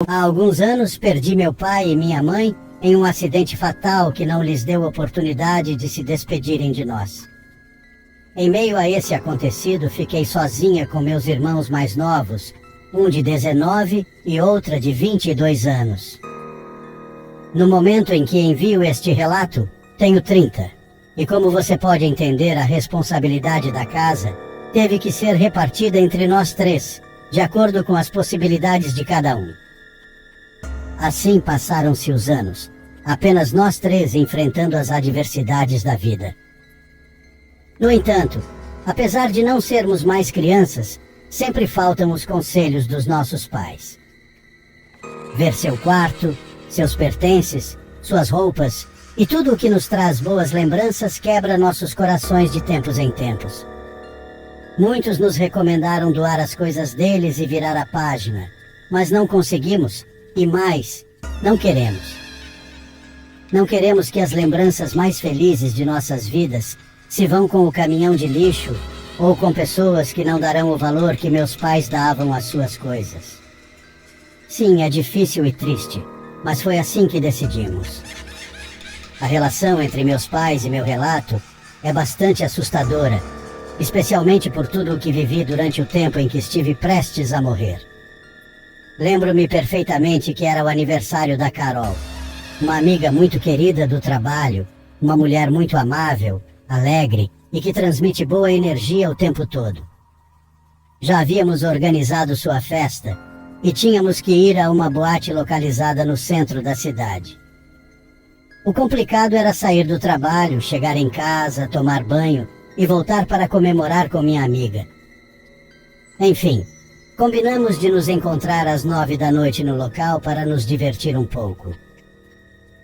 Há alguns anos perdi meu pai e minha mãe em um acidente fatal que não lhes deu oportunidade de se despedirem de nós. Em meio a esse acontecido, fiquei sozinha com meus irmãos mais novos, um de 19 e outra de 22 anos. No momento em que envio este relato, tenho 30. E como você pode entender, a responsabilidade da casa teve que ser repartida entre nós três, de acordo com as possibilidades de cada um. Assim passaram-se os anos, apenas nós três enfrentando as adversidades da vida. No entanto, apesar de não sermos mais crianças, sempre faltam os conselhos dos nossos pais. Ver seu quarto, seus pertences, suas roupas e tudo o que nos traz boas lembranças quebra nossos corações de tempos em tempos. Muitos nos recomendaram doar as coisas deles e virar a página, mas não conseguimos e mais, não queremos. Não queremos que as lembranças mais felizes de nossas vidas se vão com o caminhão de lixo ou com pessoas que não darão o valor que meus pais davam às suas coisas. Sim, é difícil e triste, mas foi assim que decidimos. A relação entre meus pais e meu relato é bastante assustadora, especialmente por tudo o que vivi durante o tempo em que estive prestes a morrer. Lembro-me perfeitamente que era o aniversário da Carol, uma amiga muito querida do trabalho, uma mulher muito amável, alegre e que transmite boa energia o tempo todo. Já havíamos organizado sua festa e tínhamos que ir a uma boate localizada no centro da cidade. O complicado era sair do trabalho, chegar em casa, tomar banho e voltar para comemorar com minha amiga. Enfim, combinamos de nos encontrar às 9 da noite no local para nos divertir um pouco.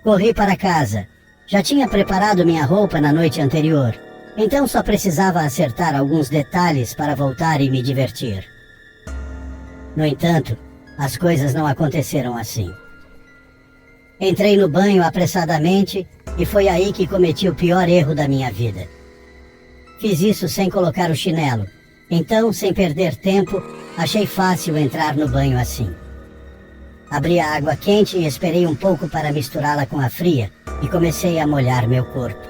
Corri para casa. Já tinha preparado minha roupa na noite anterior, então só precisava acertar alguns detalhes para voltar e me divertir. No entanto, as coisas não aconteceram assim. Entrei no banho apressadamente e foi aí que cometi o pior erro da minha vida. Fiz isso sem colocar o chinelo, então, sem perder tempo, achei fácil entrar no banho assim. Abri a água quente e esperei um pouco para misturá-la com a fria e comecei a molhar meu corpo.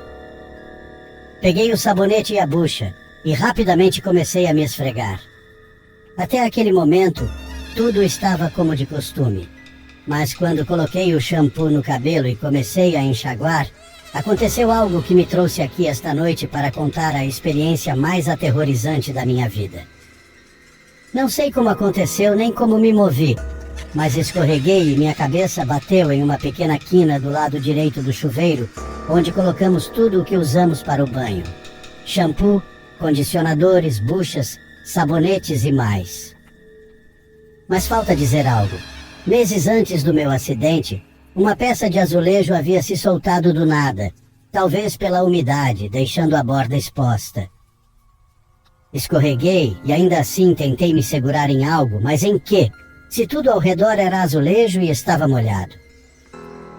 Peguei o sabonete e a bucha e rapidamente comecei a me esfregar. Até aquele momento, tudo estava como de costume. Mas quando coloquei o shampoo no cabelo e comecei a enxaguar, aconteceu algo que me trouxe aqui esta noite para contar a experiência mais aterrorizante da minha vida. Não sei como aconteceu nem como me movi, mas escorreguei e minha cabeça bateu em uma pequena quina do lado direito do chuveiro, onde colocamos tudo o que usamos para o banho: shampoo, condicionadores, buchas, sabonetes e mais. Mas falta dizer algo. Meses antes do meu acidente, uma peça de azulejo havia se soltado do nada, talvez pela umidade, deixando a borda exposta. Escorreguei e ainda assim tentei me segurar em algo, mas em quê? Se tudo ao redor era azulejo e estava molhado.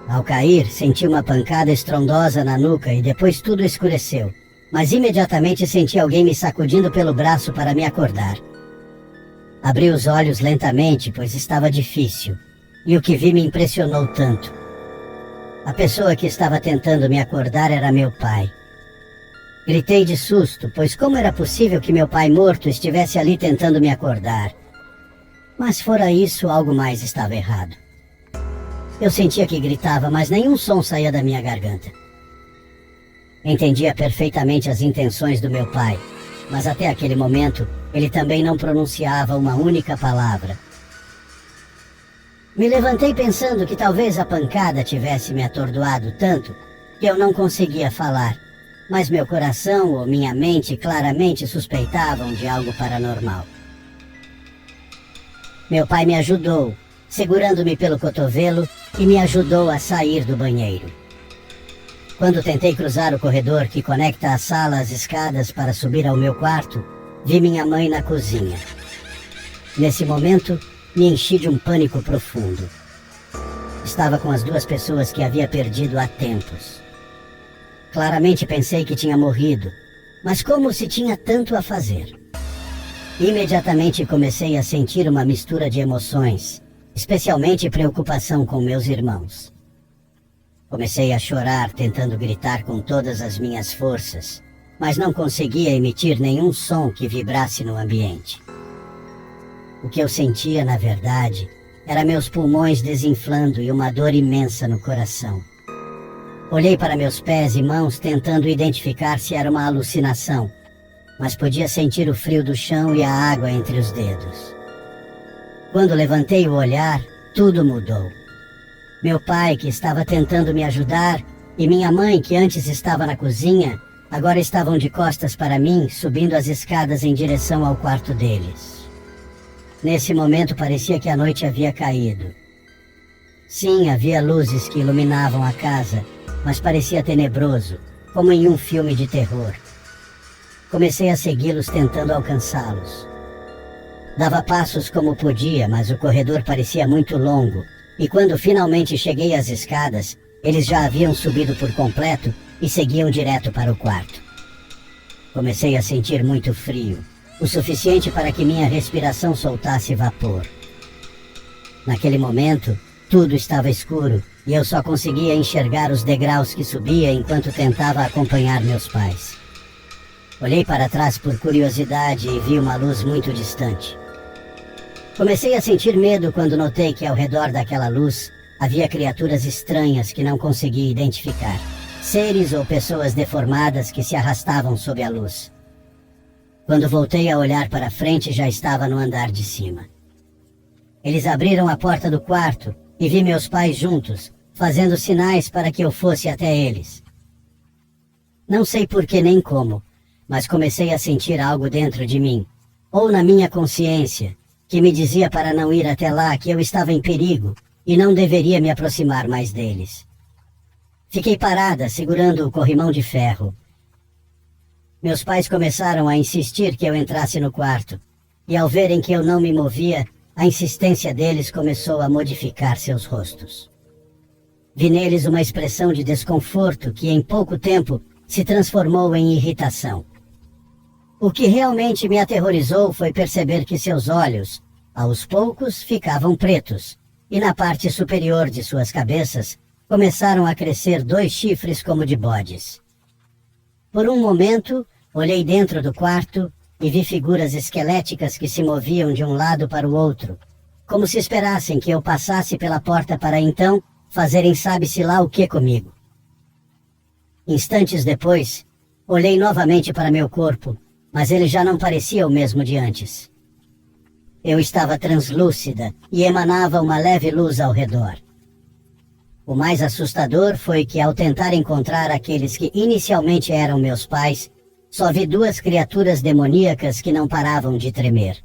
Ao cair, senti uma pancada estrondosa na nuca e depois tudo escureceu, mas imediatamente senti alguém me sacudindo pelo braço para me acordar. Abri os olhos lentamente, pois estava difícil, e o que vi me impressionou tanto. A pessoa que estava tentando me acordar era meu pai. Gritei de susto, pois como era possível que meu pai morto estivesse ali tentando me acordar? Mas fora isso, algo mais estava errado. Eu sentia que gritava, mas nenhum som saía da minha garganta. Entendia perfeitamente as intenções do meu pai, mas até aquele momento, ele também não pronunciava uma única palavra. Me levantei pensando que talvez a pancada tivesse me atordoado tanto que eu não conseguia falar, mas meu coração ou minha mente claramente suspeitavam de algo paranormal. Meu pai me ajudou, segurando-me pelo cotovelo, e me ajudou a sair do banheiro. Quando tentei cruzar o corredor que conecta a sala às escadas para subir ao meu quarto, vi minha mãe na cozinha. Nesse momento, me enchi de um pânico profundo. Estava com as duas pessoas que havia perdido há tempos. Claramente pensei que tinha morrido, mas como se tinha tanto a fazer? Imediatamente comecei a sentir uma mistura de emoções: especialmente preocupação com meus irmãos. Comecei a chorar, tentando gritar com todas as minhas forças, mas não conseguia emitir nenhum som que vibrasse no ambiente. O que eu sentia, na verdade, era meus pulmões desinflando e uma dor imensa no coração. Olhei para meus pés e mãos tentando identificar se era uma alucinação, mas podia sentir o frio do chão e a água entre os dedos. Quando levantei o olhar, tudo mudou. Meu pai, que estava tentando me ajudar, e minha mãe, que antes estava na cozinha, agora estavam de costas para mim, subindo as escadas em direção ao quarto deles. Nesse momento parecia que a noite havia caído. Sim, havia luzes que iluminavam a casa, mas parecia tenebroso, como em um filme de terror. Comecei a segui-los tentando alcançá-los. Dava passos como podia, mas o corredor parecia muito longo, e quando finalmente cheguei às escadas, eles já haviam subido por completo e seguiam direto para o quarto. Comecei a sentir muito frio, o suficiente para que minha respiração soltasse vapor. Naquele momento, tudo estava escuro e eu só conseguia enxergar os degraus que subia enquanto tentava acompanhar meus pais. Olhei para trás por curiosidade e vi uma luz muito distante. Comecei a sentir medo quando notei que ao redor daquela luz havia criaturas estranhas que não conseguia identificar. Seres ou pessoas deformadas que se arrastavam sob a luz. Quando voltei a olhar para frente, já estava no andar de cima. Eles abriram a porta do quarto e vi meus pais juntos, fazendo sinais para que eu fosse até eles. Não sei por que nem como, mas comecei a sentir algo dentro de mim, ou na minha consciência, que me dizia para não ir até lá, que eu estava em perigo e não deveria me aproximar mais deles. Fiquei parada, segurando o corrimão de ferro. Meus pais começaram a insistir que eu entrasse no quarto, e ao verem que eu não me movia, a insistência deles começou a modificar seus rostos. Vi neles uma expressão de desconforto que em pouco tempo se transformou em irritação. O que realmente me aterrorizou foi perceber que seus olhos, aos poucos, ficavam pretos, e na parte superior de suas cabeças começaram a crescer 2 chifres como de bodes. Por um momento, olhei dentro do quarto e vi figuras esqueléticas que se moviam de um lado para o outro, como se esperassem que eu passasse pela porta para então fazerem sabe-se lá o que comigo. Instantes depois, olhei novamente para meu corpo, mas ele já não parecia o mesmo de antes. Eu estava translúcida e emanava uma leve luz ao redor. O mais assustador foi que, ao tentar encontrar aqueles que inicialmente eram meus pais, só vi 2 criaturas demoníacas que não paravam de tremer.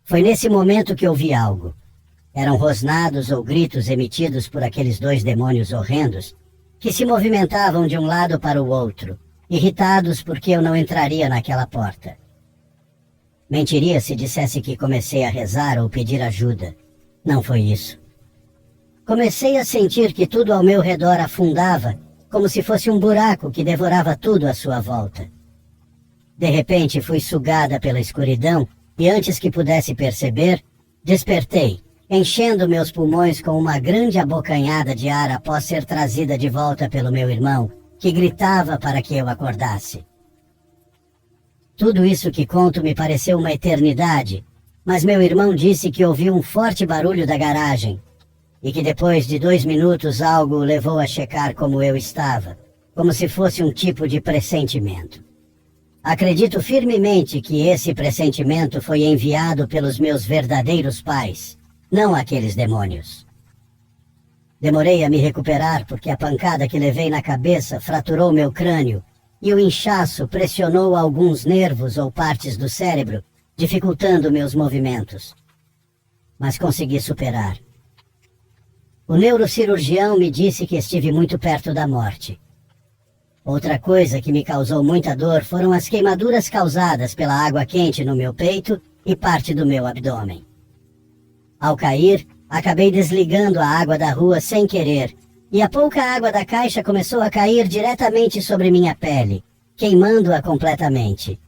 Foi nesse momento que ouvi algo. Eram rosnados ou gritos emitidos por aqueles 2 demônios horrendos que se movimentavam de um lado para o outro, irritados porque eu não entraria naquela porta. Mentiria se dissesse que comecei a rezar ou pedir ajuda. Não foi isso. Comecei a sentir que tudo ao meu redor afundava, como se fosse um buraco que devorava tudo à sua volta. De repente fui sugada pela escuridão e antes que pudesse perceber, despertei, enchendo meus pulmões com uma grande abocanhada de ar após ser trazida de volta pelo meu irmão, que gritava para que eu acordasse. Tudo isso que conto me pareceu uma eternidade, mas meu irmão disse que ouviu um forte barulho da garagem, e que depois de 2 minutos algo o levou a checar como eu estava, como se fosse um tipo de pressentimento. Acredito firmemente que esse pressentimento foi enviado pelos meus verdadeiros pais, não aqueles demônios. Demorei a me recuperar porque a pancada que levei na cabeça fraturou meu crânio e o inchaço pressionou alguns nervos ou partes do cérebro, dificultando meus movimentos. Mas consegui superar. O neurocirurgião me disse que estive muito perto da morte. Outra coisa que me causou muita dor foram as queimaduras causadas pela água quente no meu peito e parte do meu abdômen. Ao cair, acabei desligando a água da rua sem querer, e a pouca água da caixa começou a cair diretamente sobre minha pele, queimando-a completamente.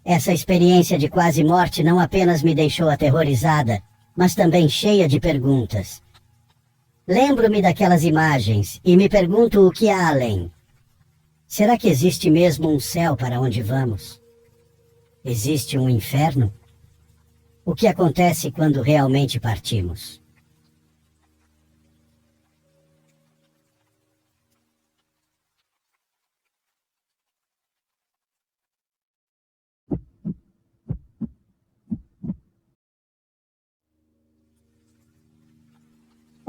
Essa experiência de quase morte não apenas me deixou aterrorizada, mas também cheia de perguntas. Lembro-me daquelas imagens e me pergunto o que há além. Será que existe mesmo um céu para onde vamos? Existe um inferno? O que acontece quando realmente partimos?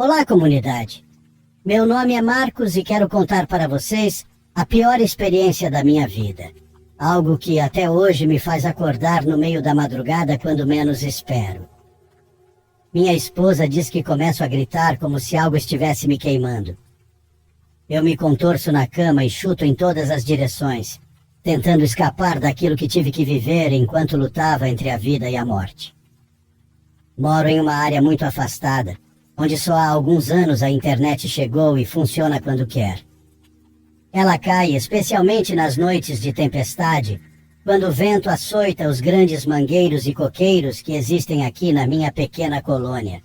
Olá, comunidade! Meu nome é Marcos e quero contar para vocês a pior experiência da minha vida. Algo que até hoje me faz acordar no meio da madrugada quando menos espero. Minha esposa diz que começo a gritar como se algo estivesse me queimando. Eu me contorço na cama e chuto em todas as direções, tentando escapar daquilo que tive que viver enquanto lutava entre a vida e a morte. Moro em uma área muito afastada, onde só há alguns anos a internet chegou e funciona quando quer. Ela cai especialmente nas noites de tempestade, quando o vento açoita os grandes mangueiros e coqueiros que existem aqui na minha pequena colônia.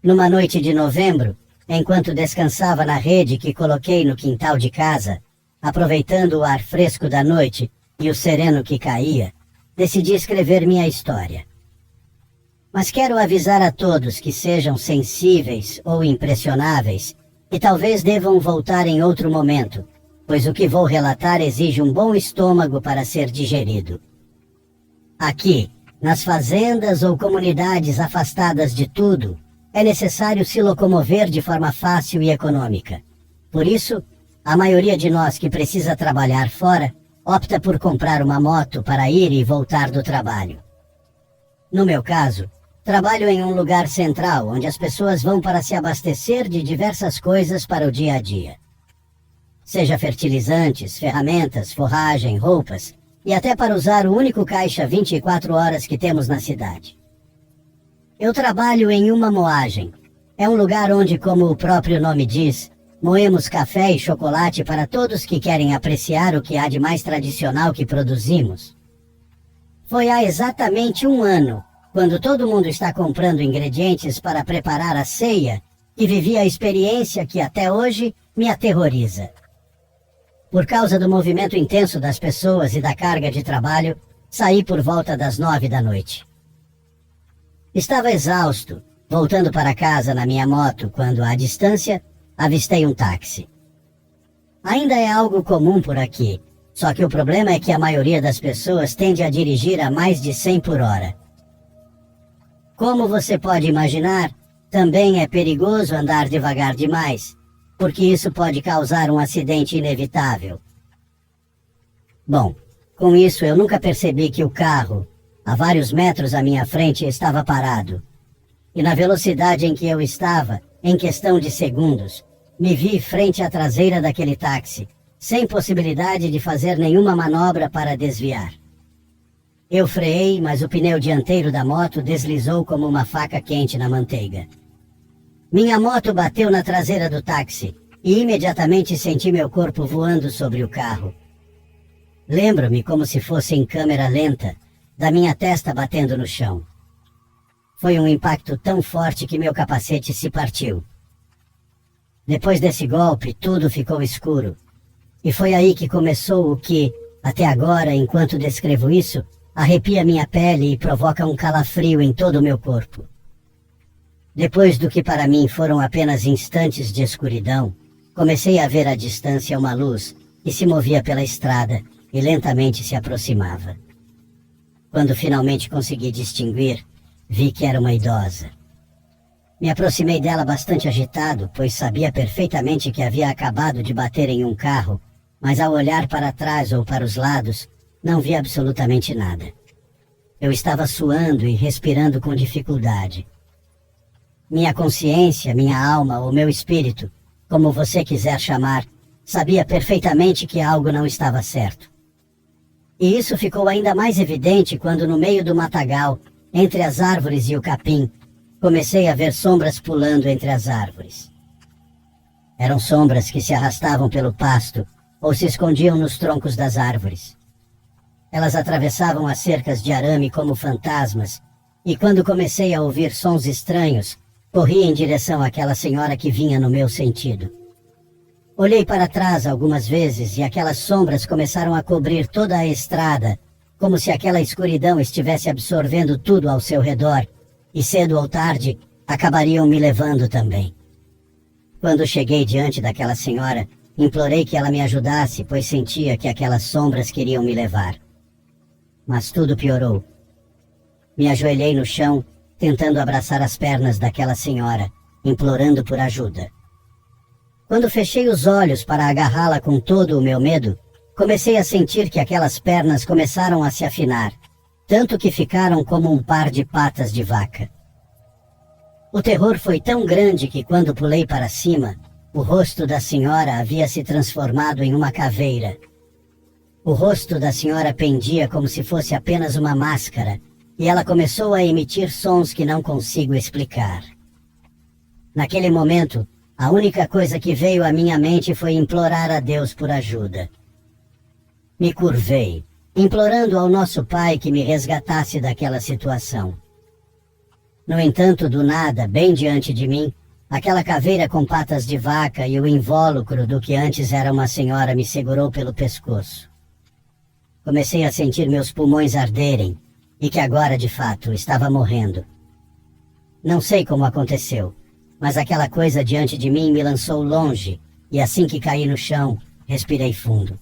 Numa noite de novembro, enquanto descansava na rede que coloquei no quintal de casa, aproveitando o ar fresco da noite e o sereno que caía, decidi escrever minha história. Mas quero avisar a todos que sejam sensíveis ou impressionáveis e talvez devam voltar em outro momento, pois o que vou relatar exige um bom estômago para ser digerido. Aqui, nas fazendas ou comunidades afastadas de tudo, é necessário se locomover de forma fácil e econômica. Por isso, a maioria de nós que precisa trabalhar fora opta por comprar uma moto para ir e voltar do trabalho. No meu caso, trabalho em um lugar central, onde as pessoas vão para se abastecer de diversas coisas para o dia a dia. Seja fertilizantes, ferramentas, forragem, roupas, e até para usar o único caixa 24 horas que temos na cidade. Eu trabalho em uma moagem. É um lugar onde, como o próprio nome diz, moemos café e chocolate para todos que querem apreciar o que há de mais tradicional que produzimos. Foi há exatamente um ano, quando todo mundo está comprando ingredientes para preparar a ceia, e vivi a experiência que até hoje me aterroriza. Por causa do movimento intenso das pessoas e da carga de trabalho, saí por volta das 9 da noite. Estava exausto, voltando para casa na minha moto, quando, à distância, avistei um táxi. Ainda é algo comum por aqui, só que o problema é que a maioria das pessoas tende a dirigir a mais de 100 por hora. Como você pode imaginar, também é perigoso andar devagar demais, porque isso pode causar um acidente inevitável. Bom, com isso eu nunca percebi que o carro, a vários metros à minha frente, estava parado. E na velocidade em que eu estava, em questão de segundos, me vi frente à traseira daquele táxi, sem possibilidade de fazer nenhuma manobra para desviar. Eu freiei, mas o pneu dianteiro da moto deslizou como uma faca quente na manteiga. Minha moto bateu na traseira do táxi e imediatamente senti meu corpo voando sobre o carro. Lembro-me como se fosse em câmera lenta, da minha testa batendo no chão. Foi um impacto tão forte que meu capacete se partiu. Depois desse golpe, tudo ficou escuro. E foi aí que começou o que, até agora, enquanto descrevo isso, arrepia minha pele e provoca um calafrio em todo o meu corpo. Depois do que para mim foram apenas instantes de escuridão, comecei a ver à distância uma luz que se movia pela estrada e lentamente se aproximava. Quando finalmente consegui distinguir, vi que era uma idosa. Me aproximei dela bastante agitado, pois sabia perfeitamente que havia acabado de bater em um carro, mas ao olhar para trás ou para os lados, não vi absolutamente nada. Eu estava suando e respirando com dificuldade. Minha consciência, minha alma ou meu espírito, como você quiser chamar, sabia perfeitamente que algo não estava certo. E isso ficou ainda mais evidente quando, no meio do matagal, entre as árvores e o capim, comecei a ver sombras pulando entre as árvores. Eram sombras que se arrastavam pelo pasto ou se escondiam nos troncos das árvores. Elas atravessavam as cercas de arame como fantasmas E quando comecei a ouvir sons estranhos, corri em direção àquela senhora que vinha no meu sentido. Olhei para trás algumas vezes e aquelas sombras começaram a cobrir toda a estrada, como se aquela escuridão estivesse absorvendo tudo ao seu redor, e cedo ou tarde acabariam me levando também. Quando cheguei diante daquela senhora, implorei que ela me ajudasse, pois sentia que aquelas sombras queriam me levar. Mas tudo piorou. Me ajoelhei no chão, tentando abraçar as pernas daquela senhora, implorando por ajuda. Quando fechei os olhos para agarrá-la com todo o meu medo, comecei a sentir que aquelas pernas começaram a se afinar, tanto que ficaram como um par de patas de vaca. O terror foi tão grande que quando pulei para cima, o rosto da senhora havia se transformado em uma caveira. O rosto da senhora pendia como se fosse apenas uma máscara, e ela começou a emitir sons que não consigo explicar. Naquele momento, a única coisa que veio à minha mente foi implorar a Deus por ajuda. Me curvei, implorando ao nosso Pai que me resgatasse daquela situação. No entanto, do nada, bem diante de mim, aquela caveira com patas de vaca e o invólucro do que antes era uma senhora me segurou pelo pescoço. Comecei a sentir meus pulmões arderem e que agora, de fato, estava morrendo. Não sei como aconteceu, mas aquela coisa diante de mim me lançou longe e assim que caí no chão, respirei fundo.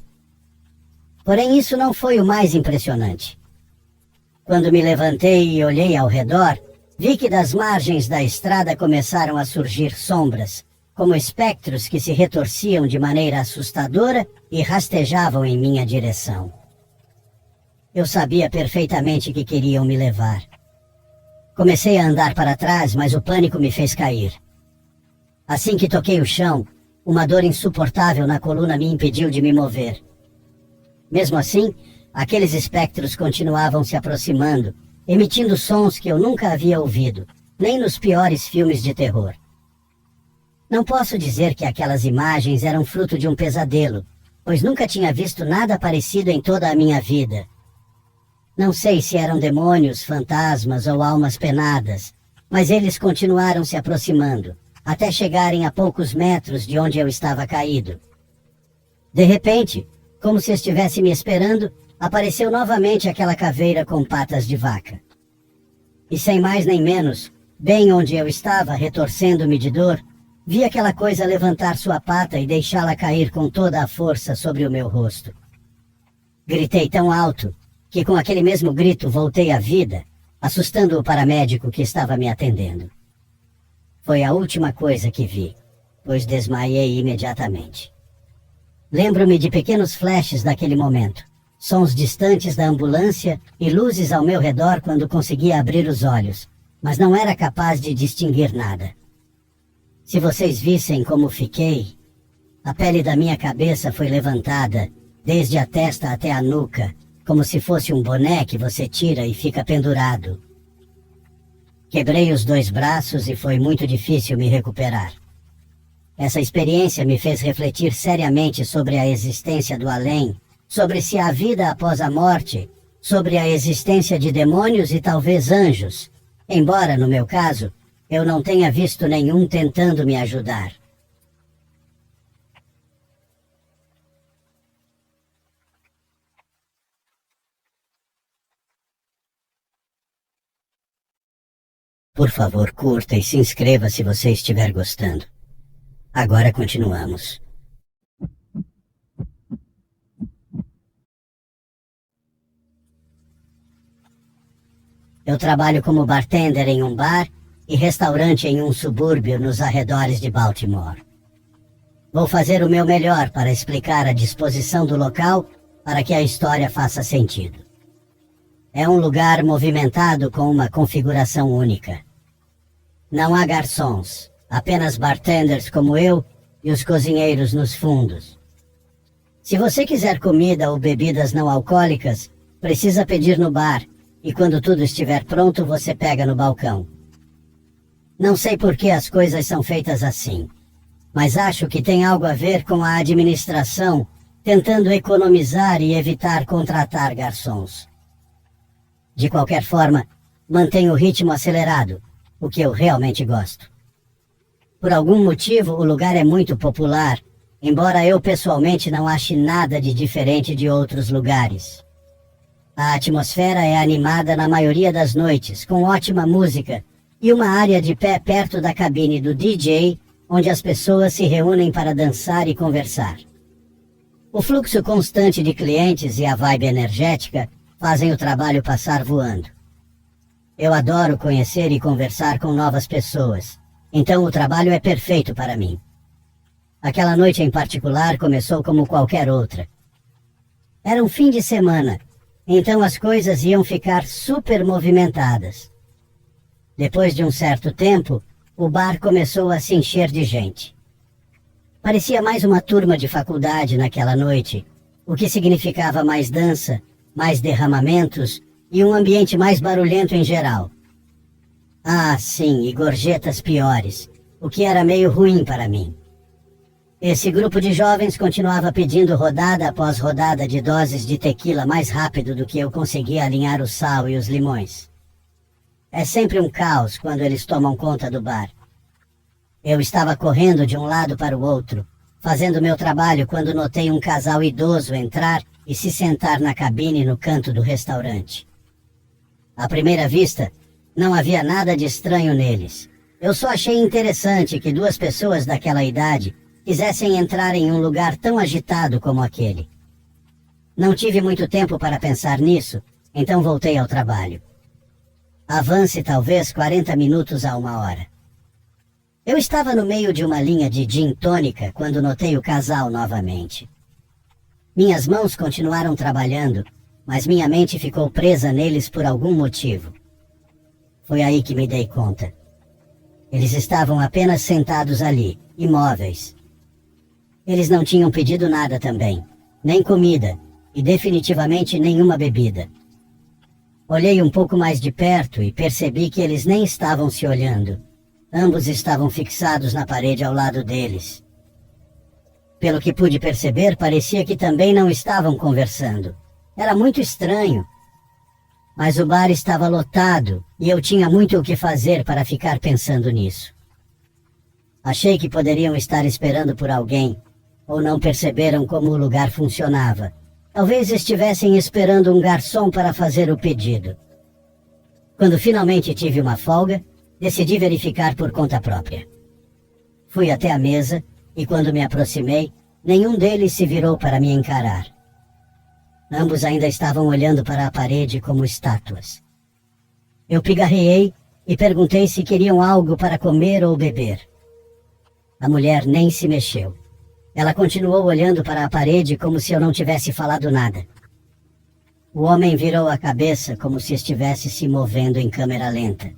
Porém, isso não foi o mais impressionante. Quando me levantei e olhei ao redor, vi que das margens da estrada começaram a surgir sombras, como espectros que se retorciam de maneira assustadora e rastejavam em minha direção. Eu sabia perfeitamente que queriam me levar. Comecei a andar para trás, mas o pânico me fez cair. Assim que toquei o chão, uma dor insuportável na coluna me impediu de me mover. Mesmo assim, aqueles espectros continuavam se aproximando, emitindo sons que eu nunca havia ouvido, nem nos piores filmes de terror. Não posso dizer que aquelas imagens eram fruto de um pesadelo, pois nunca tinha visto nada parecido em toda a minha vida. Não sei se eram demônios, fantasmas ou almas penadas, mas eles continuaram se aproximando, até chegarem a poucos metros de onde eu estava caído. De repente, como se estivesse me esperando, apareceu novamente aquela caveira com patas de vaca. E sem mais nem menos, bem onde eu estava, retorcendo-me de dor, vi aquela coisa levantar sua pata e deixá-la cair com toda a força sobre o meu rosto. Gritei tão alto que com aquele mesmo grito voltei à vida, assustando o paramédico que estava me atendendo. Foi a última coisa que vi, pois desmaiei imediatamente. Lembro-me de pequenos flashes daquele momento, sons distantes da ambulância e luzes ao meu redor quando conseguia abrir os olhos, mas não era capaz de distinguir nada. Se vocês vissem como fiquei, a pele da minha cabeça foi levantada, desde a testa até a nuca, como se fosse um boné que você tira e fica pendurado. Quebrei os 2 braços e foi muito difícil me recuperar. Essa experiência me fez refletir seriamente sobre a existência do além, sobre se há vida após a morte, sobre a existência de demônios e talvez anjos, embora, no meu caso, eu não tenha visto nenhum tentando me ajudar. Por favor, curta e se inscreva se você estiver gostando. Agora continuamos. Eu trabalho como bartender em um bar e restaurante em um subúrbio nos arredores de Baltimore. Vou fazer o meu melhor para explicar a disposição do local para que a história faça sentido. É um lugar movimentado com uma configuração única. Não há garçons, apenas bartenders como eu e os cozinheiros nos fundos. Se você quiser comida ou bebidas não alcoólicas, precisa pedir no bar, e quando tudo estiver pronto, você pega no balcão. Não sei por que as coisas são feitas assim, mas acho que tem algo a ver com a administração tentando economizar e evitar contratar garçons. De qualquer forma, mantém o ritmo acelerado, o que eu realmente gosto. Por algum motivo, o lugar é muito popular, embora eu pessoalmente não ache nada de diferente de outros lugares. A atmosfera é animada na maioria das noites, com ótima música e uma área de pé perto da cabine do DJ, onde as pessoas se reúnem para dançar e conversar. O fluxo constante de clientes e a vibe energética fazem o trabalho passar voando. Eu adoro conhecer e conversar com novas pessoas, então o trabalho é perfeito para mim. Aquela noite em particular começou como qualquer outra. Era um fim de semana, então as coisas iam ficar super movimentadas. Depois de um certo tempo, o bar começou a se encher de gente. Parecia mais uma turma de faculdade naquela noite, o que significava mais dança, mais derramamentos e um ambiente mais barulhento em geral. Ah, sim, e gorjetas piores, o que era meio ruim para mim. Esse grupo de jovens continuava pedindo rodada após rodada de doses de tequila mais rápido do que eu conseguia alinhar o sal e os limões. É sempre um caos quando eles tomam conta do bar. Eu estava correndo de um lado para o outro, fazendo meu trabalho quando notei um casal idoso entrar e se sentar na cabine no canto do restaurante. À primeira vista, não havia nada de estranho neles. Eu só achei interessante que duas pessoas daquela idade quisessem entrar em um lugar tão agitado como aquele. Não tive muito tempo para pensar nisso, então voltei ao trabalho. Avance talvez 40 minutos a 1 hora. Eu estava no meio de uma linha de gin tônica quando notei o casal novamente. Minhas mãos continuaram trabalhando, mas minha mente ficou presa neles por algum motivo. Foi aí que me dei conta. Eles estavam apenas sentados ali, imóveis. Eles não tinham pedido nada também, nem comida, e definitivamente nenhuma bebida. Olhei um pouco mais de perto e percebi que eles nem estavam se olhando. Ambos estavam fixados na parede ao lado deles. Pelo que pude perceber, parecia que também não estavam conversando. Era muito estranho. Mas o bar estava lotado e eu tinha muito o que fazer para ficar pensando nisso. Achei que poderiam estar esperando por alguém, ou não perceberam como o lugar funcionava. Talvez estivessem esperando um garçom para fazer o pedido. Quando finalmente tive uma folga, decidi verificar por conta própria. Fui até a mesa e quando me aproximei, nenhum deles se virou para me encarar. Ambos ainda estavam olhando para a parede como estátuas. Eu pigarreei e perguntei se queriam algo para comer ou beber. A mulher nem se mexeu. Ela continuou olhando para a parede como se eu não tivesse falado nada. O homem virou a cabeça como se estivesse se movendo em câmera lenta.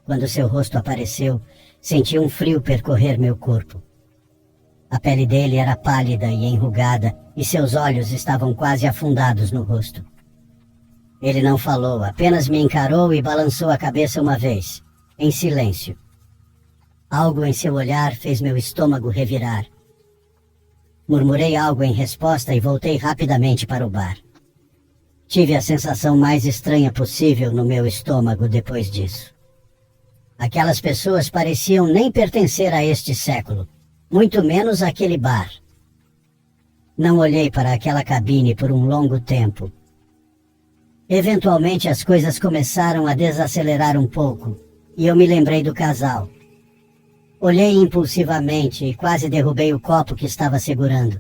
Quando seu rosto apareceu, senti um frio percorrer meu corpo. A pele dele era pálida e enrugada, e seus olhos estavam quase afundados no rosto. Ele não falou, apenas me encarou e balançou a cabeça uma vez, em silêncio. Algo em seu olhar fez meu estômago revirar. Murmurei algo em resposta e voltei rapidamente para o bar. Tive a sensação mais estranha possível no meu estômago depois disso. Aquelas pessoas pareciam nem pertencer a este século, muito menos àquele bar. Não olhei para aquela cabine por um longo tempo. Eventualmente as coisas começaram a desacelerar um pouco, e eu me lembrei do casal. Olhei impulsivamente e quase derrubei o copo que estava segurando.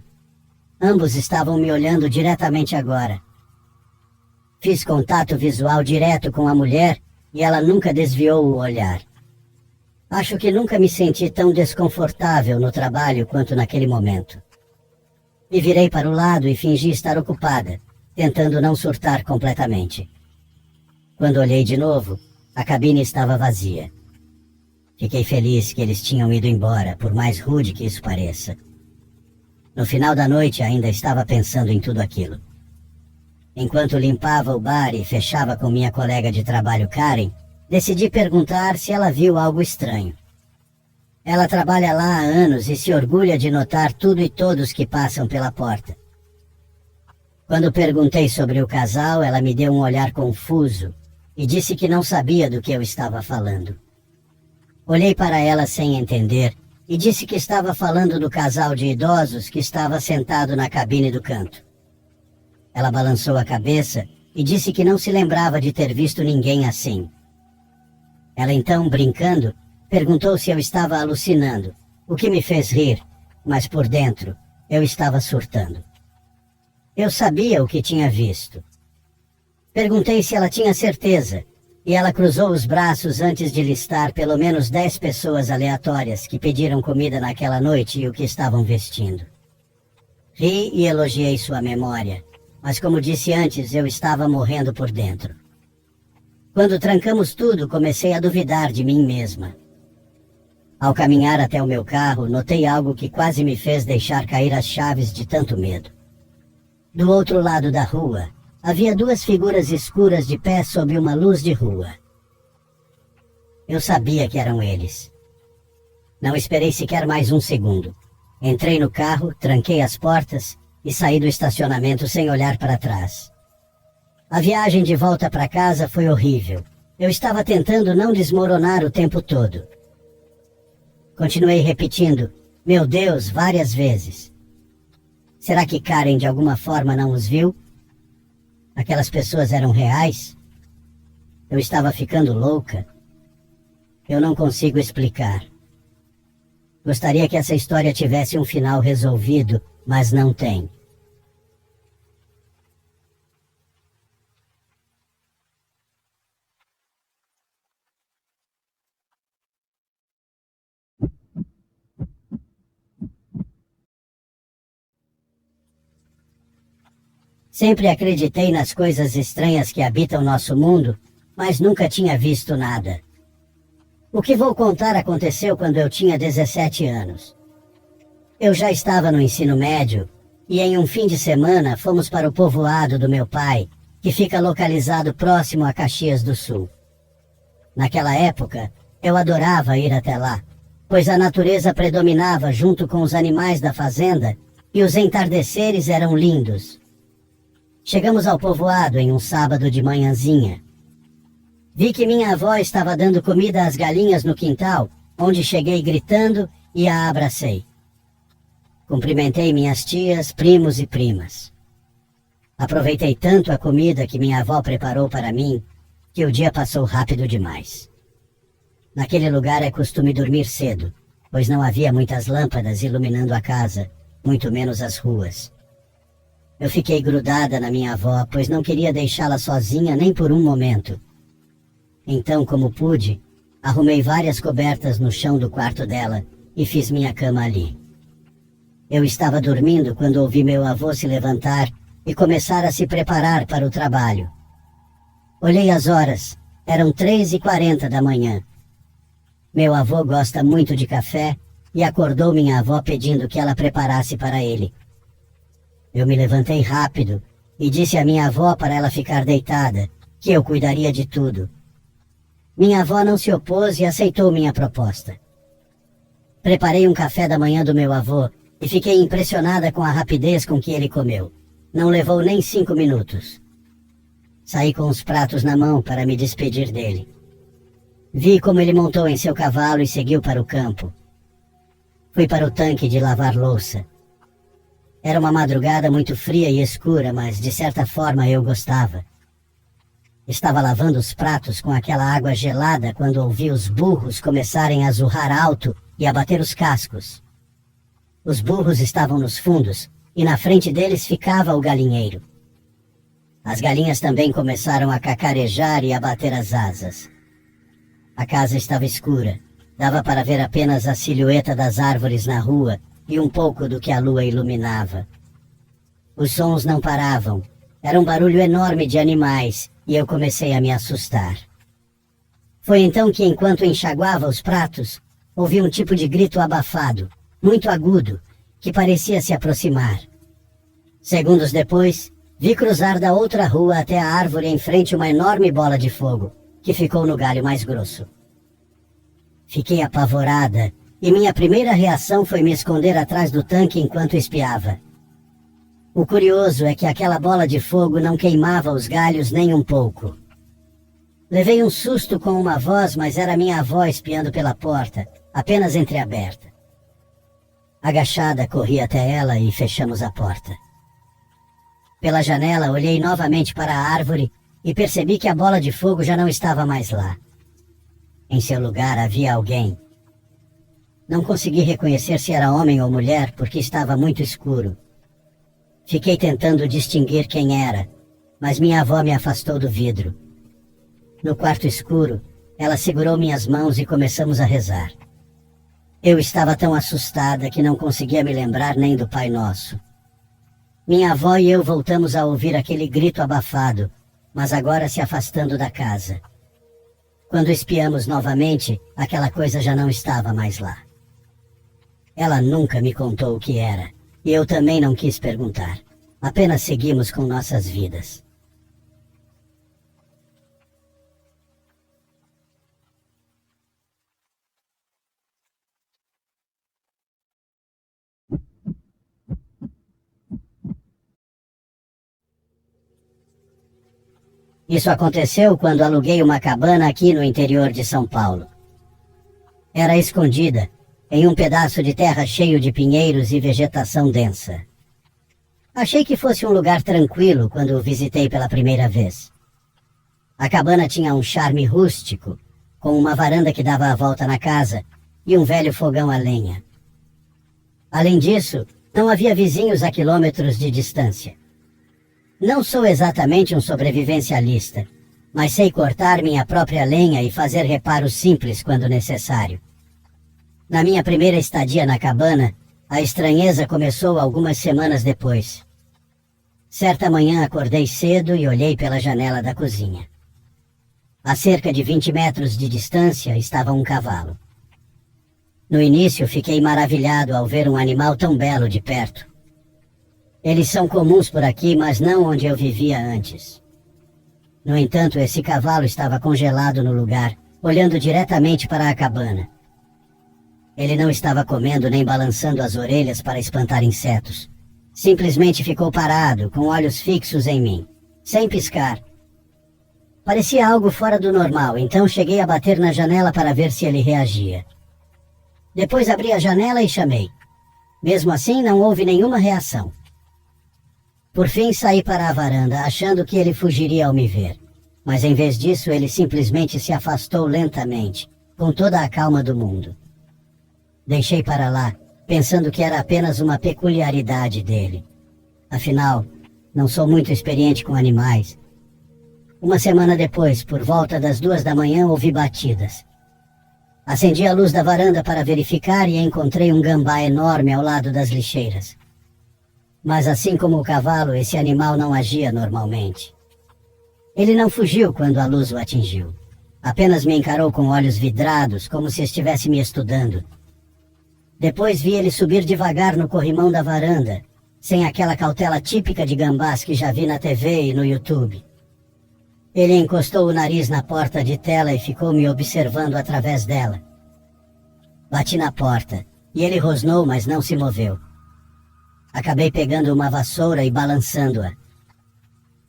Ambos estavam me olhando diretamente agora. Fiz contato visual direto com a mulher e ela nunca desviou o olhar. Acho que nunca me senti tão desconfortável no trabalho quanto naquele momento. Me virei para o lado e fingi estar ocupada, tentando não surtar completamente. Quando olhei de novo, a cabine estava vazia. Fiquei feliz que eles tinham ido embora, por mais rude que isso pareça. No final da noite ainda estava pensando em tudo aquilo. Enquanto limpava o bar e fechava com minha colega de trabalho Karen, decidi perguntar se ela viu algo estranho. Ela trabalha lá há anos e se orgulha de notar tudo e todos que passam pela porta. Quando perguntei sobre o casal, ela me deu um olhar confuso e disse que não sabia do que eu estava falando. Olhei para ela sem entender e disse que estava falando do casal de idosos que estava sentado na cabine do canto. Ela balançou a cabeça e disse que não se lembrava de ter visto ninguém assim. Ela então, brincando, perguntou se eu estava alucinando, o que me fez rir, mas por dentro eu estava surtando. Eu sabia o que tinha visto. Perguntei se ela tinha certeza, e ela cruzou os braços antes de listar pelo menos 10 pessoas aleatórias que pediram comida naquela noite e o que estavam vestindo. Ri e elogiei sua memória, mas como disse antes, eu estava morrendo por dentro. Quando trancamos tudo, comecei a duvidar de mim mesma. Ao caminhar até o meu carro, notei algo que quase me fez deixar cair as chaves de tanto medo. Do outro lado da rua, havia 2 figuras escuras de pé sob uma luz de rua. Eu sabia que eram eles. Não esperei sequer mais um segundo. Entrei no carro, tranquei as portas e saí do estacionamento sem olhar para trás. A viagem de volta para casa foi horrível. Eu estava tentando não desmoronar o tempo todo. Continuei repetindo, meu Deus, várias vezes. Será que Karen de alguma forma não os viu? Aquelas pessoas eram reais? Eu estava ficando louca? Eu não consigo explicar. Gostaria que essa história tivesse um final resolvido, mas não tem. Sempre acreditei nas coisas estranhas que habitam nosso mundo, mas nunca tinha visto nada. O que vou contar aconteceu quando eu tinha 17 anos. Eu já estava no ensino médio e em um fim de semana fomos para o povoado do meu pai, que fica localizado próximo a Caxias do Sul. Naquela época, eu adorava ir até lá, pois a natureza predominava junto com os animais da fazenda e os entardeceres eram lindos. Chegamos ao povoado em um sábado de manhãzinha. Vi que minha avó estava dando comida às galinhas no quintal, onde cheguei gritando e a abracei. Cumprimentei minhas tias, primos e primas. Aproveitei tanto a comida que minha avó preparou para mim, que o dia passou rápido demais. Naquele lugar é costume dormir cedo, pois não havia muitas lâmpadas iluminando a casa, muito menos as ruas. Eu fiquei grudada na minha avó, pois não queria deixá-la sozinha nem por um momento. Então, como pude, arrumei várias cobertas no chão do quarto dela e fiz minha cama ali. Eu estava dormindo quando ouvi meu avô se levantar e começar a se preparar para o trabalho. Olhei as horas, eram 3h40 da manhã. Meu avô gosta muito de café e acordou minha avó pedindo que ela preparasse para ele. Eu me levantei rápido e disse à minha avó para ela ficar deitada, que eu cuidaria de tudo. Minha avó não se opôs e aceitou minha proposta. Preparei um café da manhã do meu avô e fiquei impressionada com a rapidez com que ele comeu. Não levou nem 5 minutos. Saí com os pratos na mão para me despedir dele. Vi como ele montou em seu cavalo e seguiu para o campo. Fui para o tanque de lavar louça. Era uma madrugada muito fria e escura, mas de certa forma eu gostava. Estava lavando os pratos com aquela água gelada quando ouvi os burros começarem a zurrar alto e a bater os cascos. Os burros estavam nos fundos e na frente deles ficava o galinheiro. As galinhas também começaram a cacarejar e a bater as asas. A casa estava escura, dava para ver apenas a silhueta das árvores na rua e um pouco do que a lua iluminava. Os sons não paravam, era um barulho enorme de animais e eu comecei a me assustar. Foi então que, enquanto enxaguava os pratos, ouvi um tipo de grito abafado, muito agudo, que parecia se aproximar. Segundos depois, vi cruzar da outra rua até a árvore em frente uma enorme bola de fogo, que ficou no galho mais grosso. Fiquei apavorada e minha primeira reação foi me esconder atrás do tanque enquanto espiava. O curioso é que aquela bola de fogo não queimava os galhos nem um pouco. Levei um susto com uma voz, mas era minha avó espiando pela porta, apenas entreaberta. Agachada, corri até ela e fechamos a porta. Pela janela, olhei novamente para a árvore e percebi que a bola de fogo já não estava mais lá. Em seu lugar havia alguém. Não consegui reconhecer se era homem ou mulher porque estava muito escuro. Fiquei tentando distinguir quem era, mas minha avó me afastou do vidro. No quarto escuro, ela segurou minhas mãos e começamos a rezar. Eu estava tão assustada que não conseguia me lembrar nem do Pai Nosso. Minha avó e eu voltamos a ouvir aquele grito abafado, mas agora se afastando da casa. Quando espiamos novamente, aquela coisa já não estava mais lá. Ela nunca me contou o que era, e eu também não quis perguntar. Apenas seguimos com nossas vidas. Isso aconteceu quando aluguei uma cabana aqui no interior de São Paulo. Era escondida, em um pedaço de terra cheio de pinheiros e vegetação densa. Achei que fosse um lugar tranquilo quando o visitei pela primeira vez. A cabana tinha um charme rústico, com uma varanda que dava a volta na casa e um velho fogão a lenha. Além disso, não havia vizinhos a quilômetros de distância. Não sou exatamente um sobrevivencialista, mas sei cortar minha própria lenha e fazer reparos simples quando necessário. Na minha primeira estadia na cabana, a estranheza começou algumas semanas depois. Certa manhã acordei cedo e olhei pela janela da cozinha. A cerca de 20 metros de distância estava um cavalo. No início fiquei maravilhado ao ver um animal tão belo de perto. Eles são comuns por aqui, mas não onde eu vivia antes. No entanto, esse cavalo estava congelado no lugar, olhando diretamente para a cabana. Ele não estava comendo nem balançando as orelhas para espantar insetos. Simplesmente ficou parado, com olhos fixos em mim, sem piscar. Parecia algo fora do normal, então cheguei a bater na janela para ver se ele reagia. Depois abri a janela e chamei. Mesmo assim, não houve nenhuma reação. Por fim, saí para a varanda, achando que ele fugiria ao me ver. Mas em vez disso, ele simplesmente se afastou lentamente, com toda a calma do mundo. Deixei para lá, pensando que era apenas uma peculiaridade dele. Afinal, não sou muito experiente com animais. Uma semana depois, por volta das 2 da manhã, ouvi batidas. Acendi a luz da varanda para verificar e encontrei um gambá enorme ao lado das lixeiras. Mas assim como o cavalo, esse animal não agia normalmente. Ele não fugiu quando a luz o atingiu. Apenas me encarou com olhos vidrados, como se estivesse me estudando. Depois vi ele subir devagar no corrimão da varanda, sem aquela cautela típica de gambás que já vi na TV e no YouTube. Ele encostou o nariz na porta de tela e ficou me observando através dela. Bati na porta, e ele rosnou, mas não se moveu. Acabei pegando uma vassoura e balançando-a.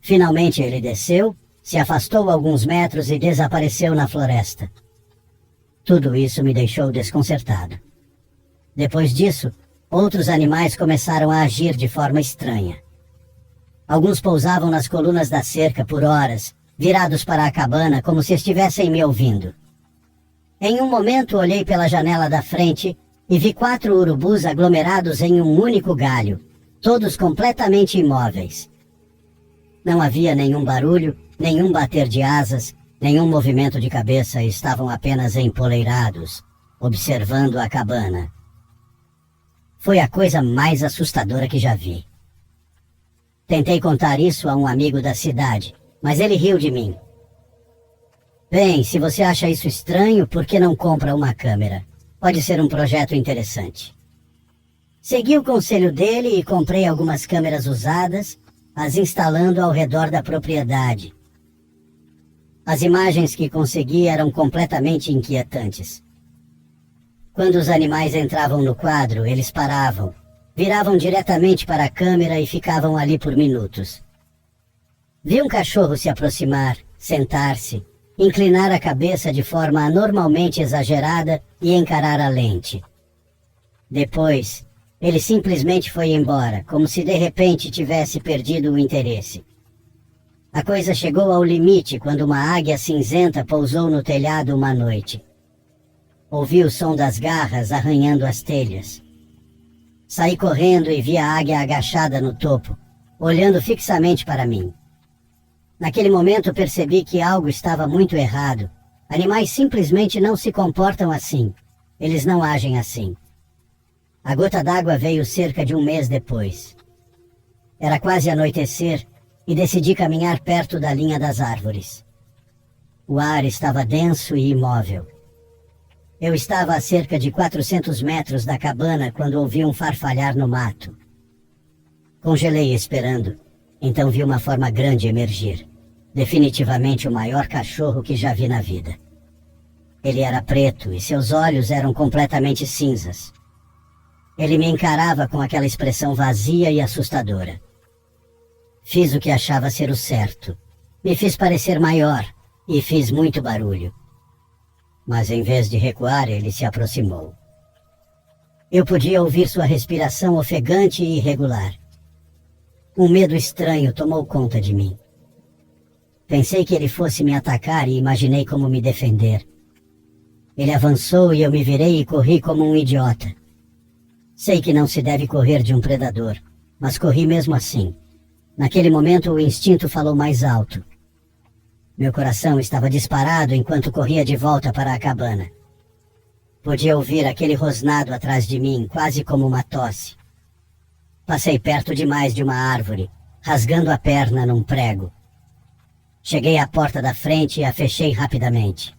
Finalmente ele desceu, se afastou alguns metros e desapareceu na floresta. Tudo isso me deixou desconcertado. Depois disso, outros animais começaram a agir de forma estranha. Alguns pousavam nas colunas da cerca por horas, virados para a cabana como se estivessem me ouvindo. Em um momento olhei pela janela da frente e vi 4 urubus aglomerados em um único galho, todos completamente imóveis. Não havia nenhum barulho, nenhum bater de asas, nenhum movimento de cabeça, estavam apenas empoleirados, observando a cabana. Foi a coisa mais assustadora que já vi. Tentei contar isso a um amigo da cidade, mas ele riu de mim. Bem, se você acha isso estranho, por que não compra uma câmera? Pode ser um projeto interessante. Segui o conselho dele e comprei algumas câmeras usadas, as instalando ao redor da propriedade. As imagens que consegui eram completamente inquietantes. Quando os animais entravam no quadro, eles paravam, viravam diretamente para a câmera e ficavam ali por minutos. Vi um cachorro se aproximar, sentar-se, inclinar a cabeça de forma anormalmente exagerada e encarar a lente. Depois, ele simplesmente foi embora, como se de repente tivesse perdido o interesse. A coisa chegou ao limite quando uma águia cinzenta pousou no telhado uma noite. Ouvi o som das garras arranhando as telhas. Saí correndo e vi a águia agachada no topo, olhando fixamente para mim. Naquele momento percebi que algo estava muito errado. Animais simplesmente não se comportam assim. Eles não agem assim. A gota d'água veio cerca de um mês depois. Era quase anoitecer e decidi caminhar perto da linha das árvores. O ar estava denso e imóvel. Eu estava a cerca de 400 metros da cabana quando ouvi um farfalhar no mato. Congelei esperando, então vi uma forma grande emergir. Definitivamente o maior cachorro que já vi na vida. Ele era preto e seus olhos eram completamente cinzas. Ele me encarava com aquela expressão vazia e assustadora. Fiz o que achava ser o certo. Me fiz parecer maior e fiz muito barulho. Mas em vez de recuar, ele se aproximou. Eu podia ouvir sua respiração ofegante e irregular. Um medo estranho tomou conta de mim. Pensei que ele fosse me atacar e imaginei como me defender. Ele avançou e eu me virei e corri como um idiota. Sei que não se deve correr de um predador, mas corri mesmo assim. Naquele momento o instinto falou mais alto. Meu coração estava disparado enquanto corria de volta para a cabana. Podia ouvir aquele rosnado atrás de mim, quase como uma tosse. Passei perto demais de uma árvore, rasgando a perna num prego. Cheguei à porta da frente e a fechei rapidamente.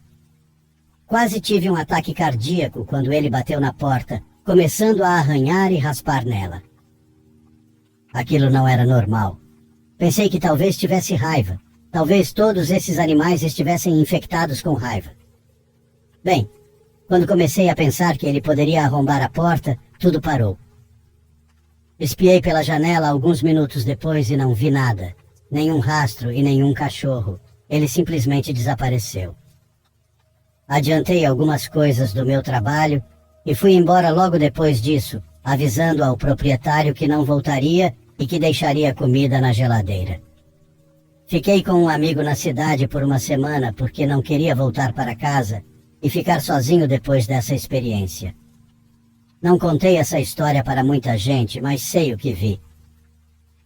Quase tive um ataque cardíaco quando ele bateu na porta, começando a arranhar e raspar nela. Aquilo não era normal. Pensei que talvez tivesse raiva. Talvez todos esses animais estivessem infectados com raiva. Bem, quando comecei a pensar que ele poderia arrombar a porta, tudo parou. Espiei pela janela alguns minutos depois e não vi nada. Nenhum rastro e nenhum cachorro. Ele simplesmente desapareceu. Adiantei algumas coisas do meu trabalho e fui embora logo depois disso, avisando ao proprietário que não voltaria e que deixaria comida na geladeira. Fiquei com um amigo na cidade por uma semana porque não queria voltar para casa e ficar sozinho depois dessa experiência. Não contei essa história para muita gente, mas sei o que vi.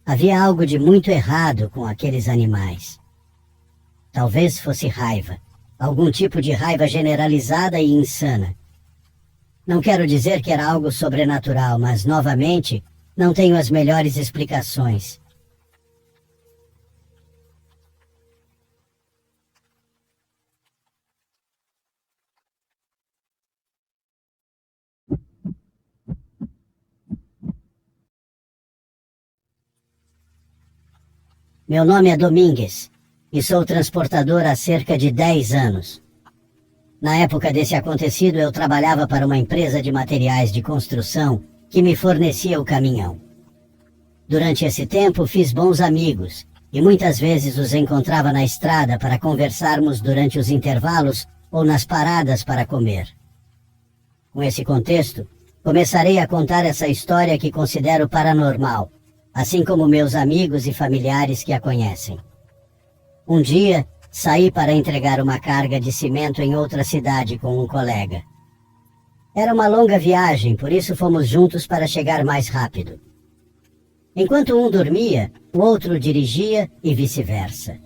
Havia algo de muito errado com aqueles animais. Talvez fosse raiva, algum tipo de raiva generalizada e insana. Não quero dizer que era algo sobrenatural, mas, novamente, não tenho as melhores explicações. Meu nome é Domingues e sou transportador há cerca de 10 anos. Na época desse acontecido, eu trabalhava para uma empresa de materiais de construção que me fornecia o caminhão. Durante esse tempo, fiz bons amigos e muitas vezes os encontrava na estrada para conversarmos durante os intervalos ou nas paradas para comer. Com esse contexto, começarei a contar essa história que considero paranormal, assim como meus amigos e familiares que a conhecem. Um dia, saí para entregar uma carga de cimento em outra cidade com um colega. Era uma longa viagem, por isso fomos juntos para chegar mais rápido. Enquanto um dormia, o outro dirigia e vice-versa.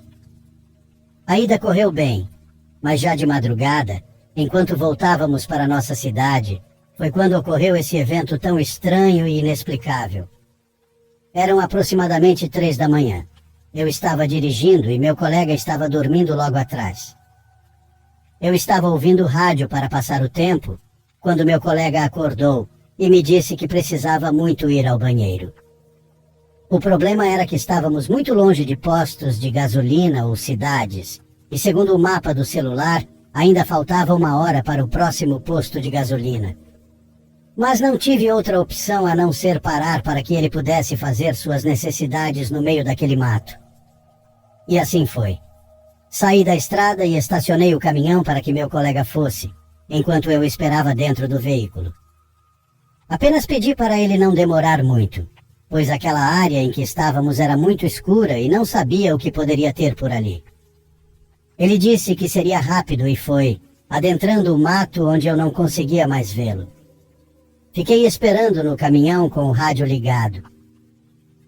A ida correu bem, mas já de madrugada, enquanto voltávamos para nossa cidade, foi quando ocorreu esse evento tão estranho e inexplicável. Eram aproximadamente 3 da manhã. Eu estava dirigindo e meu colega estava dormindo logo atrás. Eu estava ouvindo rádio para passar o tempo, quando meu colega acordou e me disse que precisava muito ir ao banheiro. O problema era que estávamos muito longe de postos de gasolina ou cidades, e segundo o mapa do celular, ainda faltava 1 hora para o próximo posto de gasolina. Mas não tive outra opção a não ser parar para que ele pudesse fazer suas necessidades no meio daquele mato. E assim foi. Saí da estrada e estacionei o caminhão para que meu colega fosse, enquanto eu esperava dentro do veículo. Apenas pedi para ele não demorar muito, pois aquela área em que estávamos era muito escura e não sabia o que poderia ter por ali. Ele disse que seria rápido e foi, adentrando o mato onde eu não conseguia mais vê-lo. Fiquei esperando no caminhão com o rádio ligado.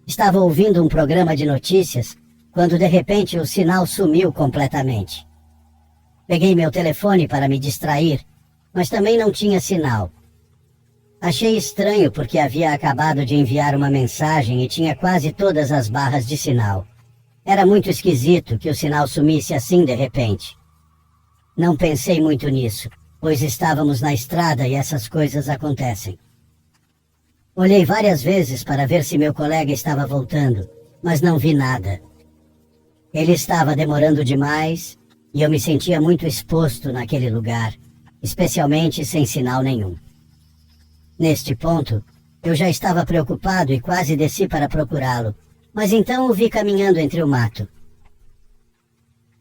Estava ouvindo um programa de notícias, quando de repente o sinal sumiu completamente. Peguei meu telefone para me distrair, mas também não tinha sinal. Achei estranho porque havia acabado de enviar uma mensagem e tinha quase todas as barras de sinal. Era muito esquisito que o sinal sumisse assim de repente. Não pensei muito nisso, pois estávamos na estrada e essas coisas acontecem. Olhei várias vezes para ver se meu colega estava voltando, mas não vi nada. Ele estava demorando demais e eu me sentia muito exposto naquele lugar, especialmente sem sinal nenhum. Neste ponto, eu já estava preocupado e quase desci para procurá-lo, mas então o vi caminhando entre o mato.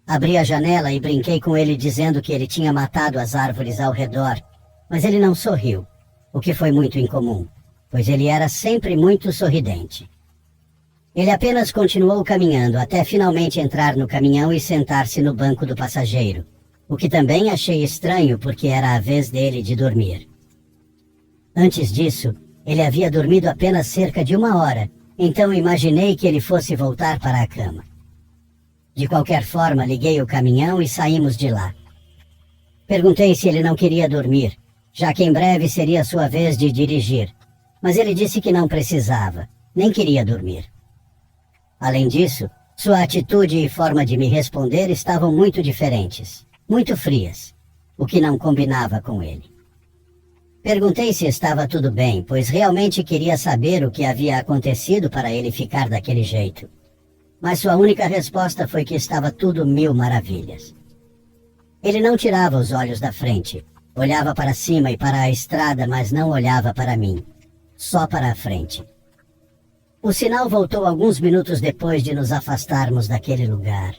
Abri a janela e brinquei com ele dizendo que ele tinha matado as árvores ao redor, mas ele não sorriu, o que foi muito incomum, pois ele era sempre muito sorridente. Ele apenas continuou caminhando até finalmente entrar no caminhão e sentar-se no banco do passageiro, o que também achei estranho porque era a vez dele de dormir. Antes disso, ele havia dormido apenas cerca de 1 hora, então imaginei que ele fosse voltar para a cama. De qualquer forma, liguei o caminhão e saímos de lá. Perguntei se ele não queria dormir, já que em breve seria sua vez de dirigir, mas ele disse que não precisava, nem queria dormir. Além disso, sua atitude e forma de me responder estavam muito diferentes, muito frias, o que não combinava com ele. Perguntei se estava tudo bem, pois realmente queria saber o que havia acontecido para ele ficar daquele jeito. Mas sua única resposta foi que estava tudo 1000 maravilhas. Ele não tirava os olhos da frente, olhava para cima e para a estrada, mas não olhava para mim, só para a frente. O sinal voltou alguns minutos depois de nos afastarmos daquele lugar.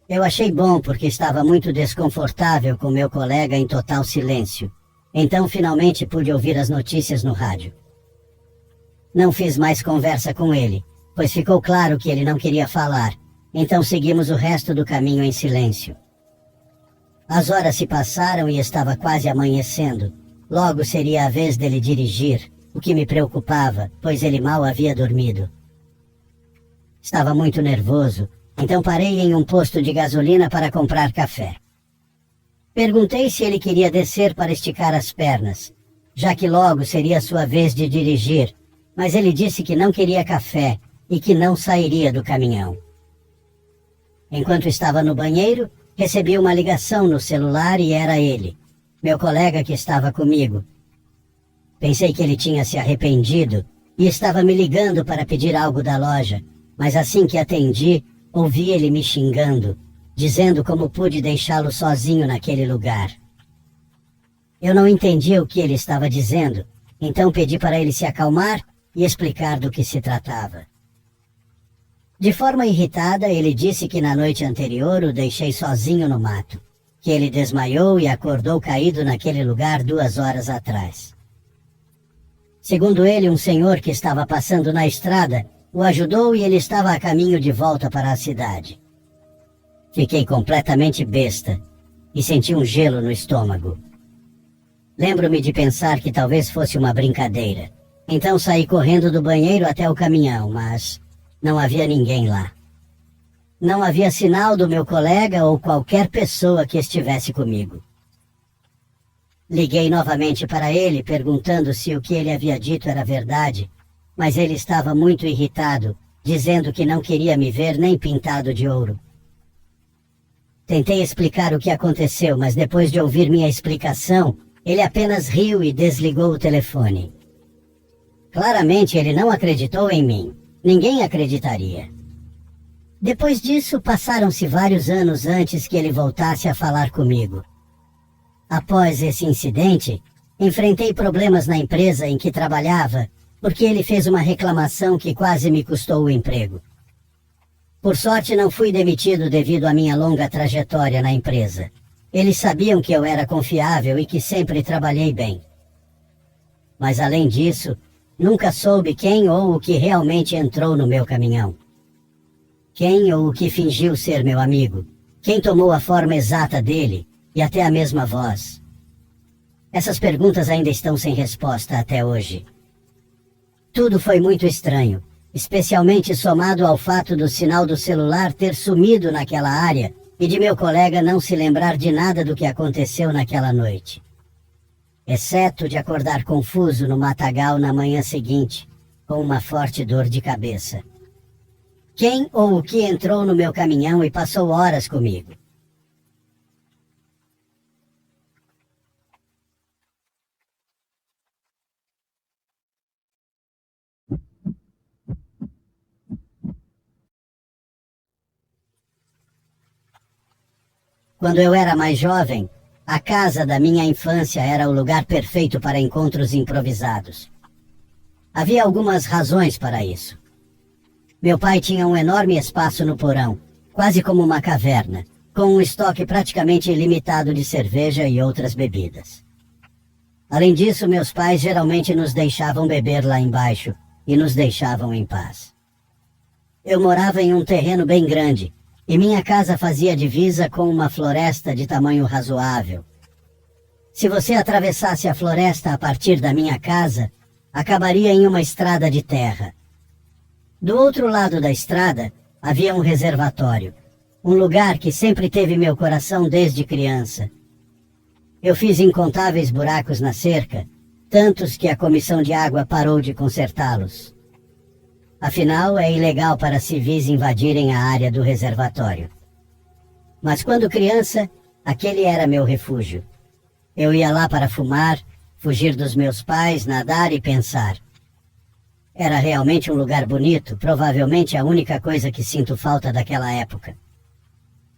Eu achei bom porque estava muito desconfortável com meu colega em total silêncio. Então finalmente pude ouvir as notícias no rádio. Não fiz mais conversa com ele, pois ficou claro que ele não queria falar, então seguimos o resto do caminho em silêncio. As horas se passaram e estava quase amanhecendo. Logo seria a vez dele dirigir, o que me preocupava, pois ele mal havia dormido. Estava muito nervoso, então parei em um posto de gasolina para comprar café. Perguntei se ele queria descer para esticar as pernas, já que logo seria sua vez de dirigir, mas ele disse que não queria café e que não sairia do caminhão. Enquanto estava no banheiro, recebi uma ligação no celular e era ele, meu colega que estava comigo. Pensei que ele tinha se arrependido e estava me ligando para pedir algo da loja, mas assim que atendi, ouvi ele me xingando, dizendo como pude deixá-lo sozinho naquele lugar. Eu não entendi o que ele estava dizendo, então pedi para ele se acalmar e explicar do que se tratava. De forma irritada, ele disse que na noite anterior o deixei sozinho no mato, que ele desmaiou e acordou caído naquele lugar 2 horas atrás. Segundo ele, um senhor que estava passando na estrada o ajudou e ele estava a caminho de volta para a cidade. Fiquei completamente besta e senti um gelo no estômago. Lembro-me de pensar que talvez fosse uma brincadeira. Então saí correndo do banheiro até o caminhão, mas não havia ninguém lá. Não havia sinal do meu colega ou qualquer pessoa que estivesse comigo. Liguei novamente para ele, perguntando se o que ele havia dito era verdade, mas ele estava muito irritado, dizendo que não queria me ver nem pintado de ouro. Tentei explicar o que aconteceu, mas depois de ouvir minha explicação, ele apenas riu e desligou o telefone. Claramente ele não acreditou em mim. Ninguém acreditaria. Depois disso, passaram-se vários anos antes que ele voltasse a falar comigo. Após esse incidente, enfrentei problemas na empresa em que trabalhava, porque ele fez uma reclamação que quase me custou o emprego. Por sorte, não fui demitido devido à minha longa trajetória na empresa. Eles sabiam que eu era confiável e que sempre trabalhei bem. Mas além disso, nunca soube quem ou o que realmente entrou no meu caminhão. Quem ou o que fingiu ser meu amigo, quem tomou a forma exata dele e até a mesma voz. Essas perguntas ainda estão sem resposta até hoje. Tudo foi muito estranho, especialmente somado ao fato do sinal do celular ter sumido naquela área e de meu colega não se lembrar de nada do que aconteceu naquela noite. Exceto de acordar confuso no matagal na manhã seguinte, com uma forte dor de cabeça. Quem ou o que entrou no meu caminhão e passou horas comigo? Quando eu era mais jovem, a casa da minha infância era o lugar perfeito para encontros improvisados. Havia algumas razões para isso. Meu pai tinha um enorme espaço no porão, quase como uma caverna, com um estoque praticamente ilimitado de cerveja e outras bebidas. Além disso, meus pais geralmente nos deixavam beber lá embaixo e nos deixavam em paz. Eu morava em um terreno bem grande, e minha casa fazia divisa com uma floresta de tamanho razoável. Se você atravessasse a floresta a partir da minha casa, acabaria em uma estrada de terra. Do outro lado da estrada, havia um reservatório, um lugar que sempre teve meu coração desde criança. Eu fiz incontáveis buracos na cerca, tantos que a comissão de água parou de consertá-los. Afinal, é ilegal para civis invadirem a área do reservatório. Mas quando criança, aquele era meu refúgio. Eu ia lá para fumar, fugir dos meus pais, nadar e pensar. Era realmente um lugar bonito, provavelmente a única coisa que sinto falta daquela época.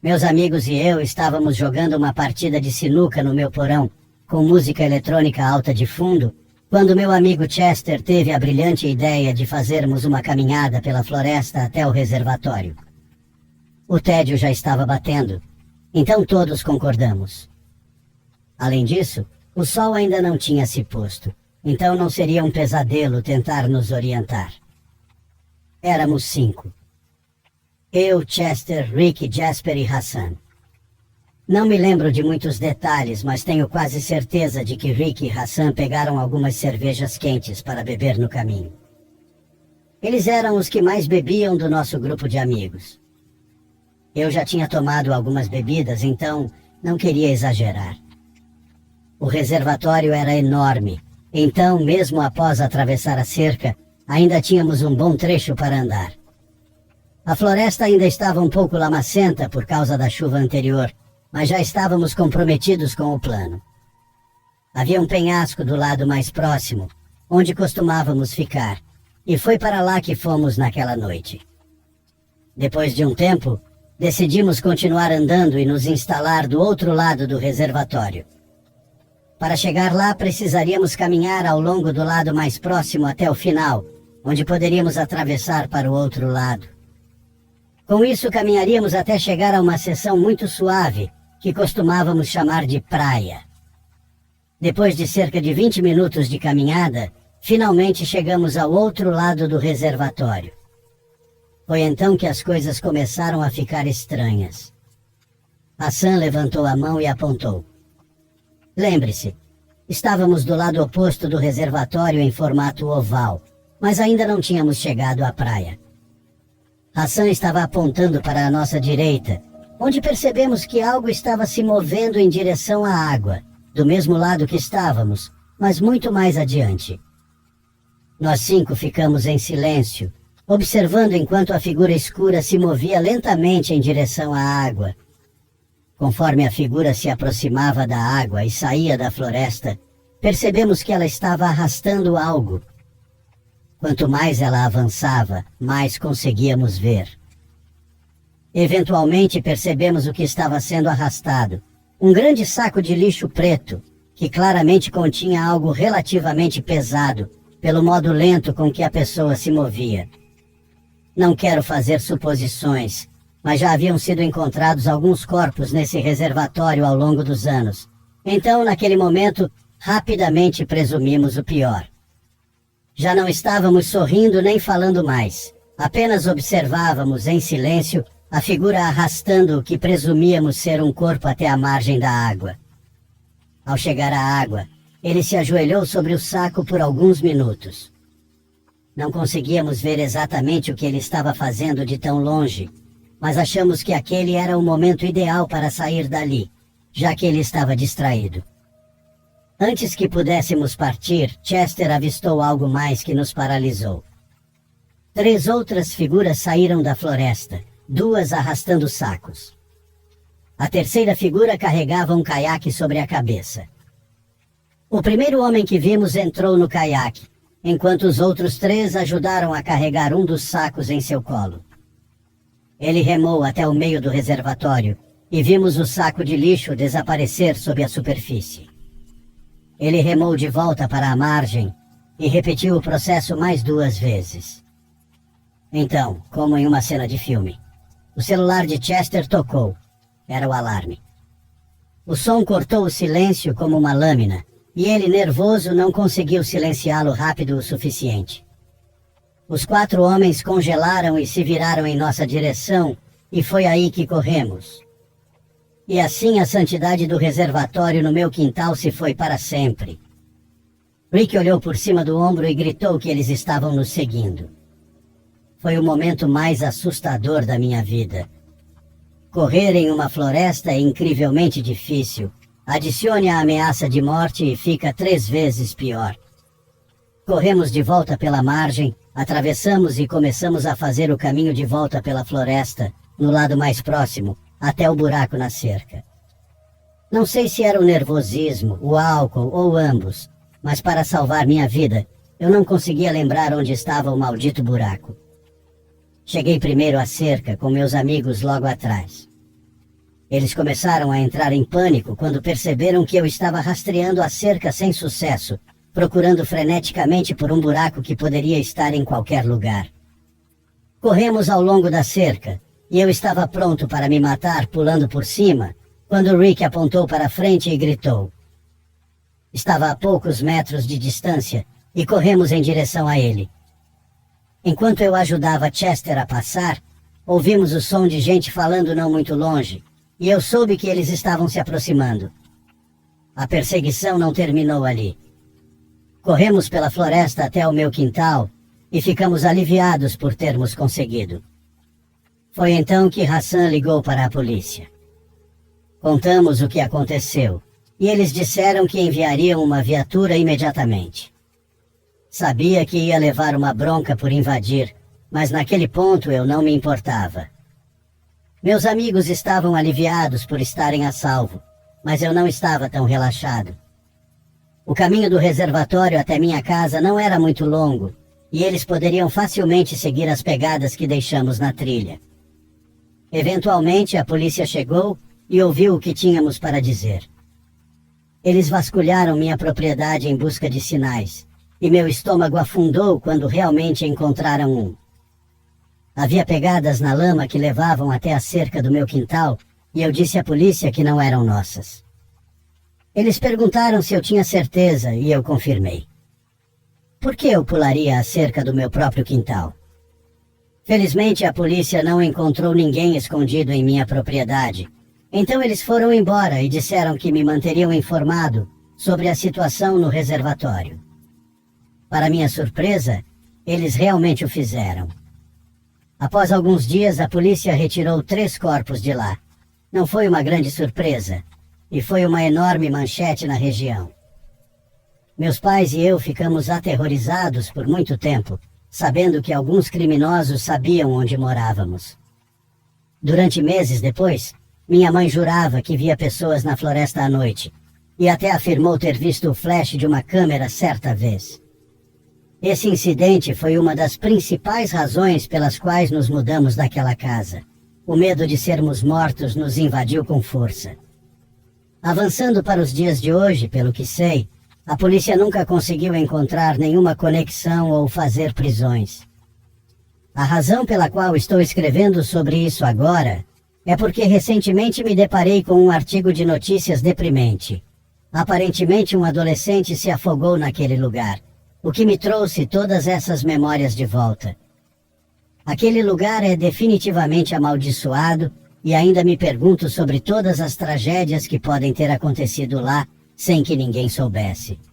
Meus amigos e eu estávamos jogando uma partida de sinuca no meu porão, com música eletrônica alta de fundo, quando meu amigo Chester teve a brilhante ideia de fazermos uma caminhada pela floresta até o reservatório. O tédio já estava batendo, então todos concordamos. Além disso, o sol ainda não tinha se posto, então não seria um pesadelo tentar nos orientar. Éramos 5. Eu, Chester, Rick, Jasper e Hassan. Não me lembro de muitos detalhes, mas tenho quase certeza de que Rick e Hassan pegaram algumas cervejas quentes para beber no caminho. Eles eram os que mais bebiam do nosso grupo de amigos. Eu já tinha tomado algumas bebidas, então não queria exagerar. O reservatório era enorme, então, mesmo após atravessar a cerca, ainda tínhamos um bom trecho para andar. A floresta ainda estava um pouco lamacenta por causa da chuva anterior, mas já estávamos comprometidos com o plano. Havia um penhasco do lado mais próximo, onde costumávamos ficar, e foi para lá que fomos naquela noite. Depois de um tempo, decidimos continuar andando e nos instalar do outro lado do reservatório. Para chegar lá, precisaríamos caminhar ao longo do lado mais próximo até o final, onde poderíamos atravessar para o outro lado. Com isso, caminharíamos até chegar a uma seção muito suave, que costumávamos chamar de praia. Depois de cerca de 20 minutos de caminhada, finalmente chegamos ao outro lado do reservatório. Foi então que as coisas começaram a ficar estranhas. Hassan levantou a mão e apontou. Lembre-se, estávamos do lado oposto do reservatório em formato oval, mas ainda não tínhamos chegado à praia. Hassan estava apontando para a nossa direita, onde percebemos que algo estava se movendo em direção à água, do mesmo lado que estávamos, mas muito mais adiante. Nós 5 ficamos em silêncio, observando enquanto a figura escura se movia lentamente em direção à água. Conforme a figura se aproximava da água e saía da floresta, percebemos que ela estava arrastando algo. Quanto mais ela avançava, mais conseguíamos ver. Eventualmente percebemos o que estava sendo arrastado. Um grande saco de lixo preto, que claramente continha algo relativamente pesado, pelo modo lento com que a pessoa se movia. Não quero fazer suposições, mas já haviam sido encontrados alguns corpos nesse reservatório ao longo dos anos. Então, naquele momento, rapidamente presumimos o pior. Já não estávamos sorrindo nem falando mais. Apenas observávamos em silêncio a figura arrastando o que presumíamos ser um corpo até a margem da água. Ao chegar à água, ele se ajoelhou sobre o saco por alguns minutos. Não conseguíamos ver exatamente o que ele estava fazendo de tão longe, mas achamos que aquele era o momento ideal para sair dali, já que ele estava distraído. Antes que pudéssemos partir, Chester avistou algo mais que nos paralisou. 3 outras figuras saíram da floresta, 2 arrastando sacos. A terceira figura carregava um caiaque sobre a cabeça. O primeiro homem que vimos entrou no caiaque, enquanto os outros 3 ajudaram a carregar um dos sacos em seu colo. Ele remou até o meio do reservatório e vimos o saco de lixo desaparecer sob a superfície. Ele remou de volta para a margem e repetiu o processo mais 2 vezes. Então, como em uma cena de filme, o celular de Chester tocou. Era o alarme. O som cortou o silêncio como uma lâmina, e ele, nervoso, não conseguiu silenciá-lo rápido o suficiente. Os 4 homens congelaram e se viraram em nossa direção, e foi aí que corremos. E assim a santidade do reservatório no meu quintal se foi para sempre. Rick olhou por cima do ombro e gritou que eles estavam nos seguindo. Foi o momento mais assustador da minha vida. Correr em uma floresta é incrivelmente difícil. Adicione a ameaça de morte e fica 3 vezes pior. Corremos de volta pela margem, atravessamos e começamos a fazer o caminho de volta pela floresta, no lado mais próximo, até o buraco na cerca. Não sei se era o nervosismo, o álcool ou ambos, mas para salvar minha vida, eu não conseguia lembrar onde estava o maldito buraco. Cheguei primeiro à cerca, com meus amigos logo atrás. Eles começaram a entrar em pânico quando perceberam que eu estava rastreando a cerca sem sucesso, procurando freneticamente por um buraco que poderia estar em qualquer lugar. Corremos ao longo da cerca, e eu estava pronto para me matar pulando por cima, quando Rick apontou para frente e gritou. Estava a poucos metros de distância, e corremos em direção a ele. Enquanto eu ajudava Chester a passar, ouvimos o som de gente falando não muito longe, e eu soube que eles estavam se aproximando. A perseguição não terminou ali. Corremos pela floresta até o meu quintal e ficamos aliviados por termos conseguido. Foi então que Hassan ligou para a polícia. Contamos o que aconteceu, e eles disseram que enviariam uma viatura imediatamente. Sabia que ia levar uma bronca por invadir, mas naquele ponto eu não me importava. Meus amigos estavam aliviados por estarem a salvo, mas eu não estava tão relaxado. O caminho do reservatório até minha casa não era muito longo, e eles poderiam facilmente seguir as pegadas que deixamos na trilha. Eventualmente a polícia chegou e ouviu o que tínhamos para dizer. Eles vasculharam minha propriedade em busca de sinais, e meu estômago afundou quando realmente encontraram um. Havia pegadas na lama que levavam até a cerca do meu quintal, e eu disse à polícia que não eram nossas. Eles perguntaram se eu tinha certeza, e eu confirmei. Por que eu pularia a cerca do meu próprio quintal? Felizmente a polícia não encontrou ninguém escondido em minha propriedade, então eles foram embora e disseram que me manteriam informado sobre a situação no reservatório. Para minha surpresa, eles realmente o fizeram. Após alguns dias, a polícia retirou 3 corpos de lá. Não foi uma grande surpresa, e foi uma enorme manchete na região. Meus pais e eu ficamos aterrorizados por muito tempo, sabendo que alguns criminosos sabiam onde morávamos. Durante meses depois, minha mãe jurava que via pessoas na floresta à noite, e até afirmou ter visto o flash de uma câmera certa vez. Esse incidente foi uma das principais razões pelas quais nos mudamos daquela casa. O medo de sermos mortos nos invadiu com força. Avançando para os dias de hoje, pelo que sei, a polícia nunca conseguiu encontrar nenhuma conexão ou fazer prisões. A razão pela qual estou escrevendo sobre isso agora é porque recentemente me deparei com um artigo de notícias deprimente. Aparentemente um adolescente se afogou naquele lugar, o que me trouxe todas essas memórias de volta. Aquele lugar é definitivamente amaldiçoado e ainda me pergunto sobre todas as tragédias que podem ter acontecido lá sem que ninguém soubesse.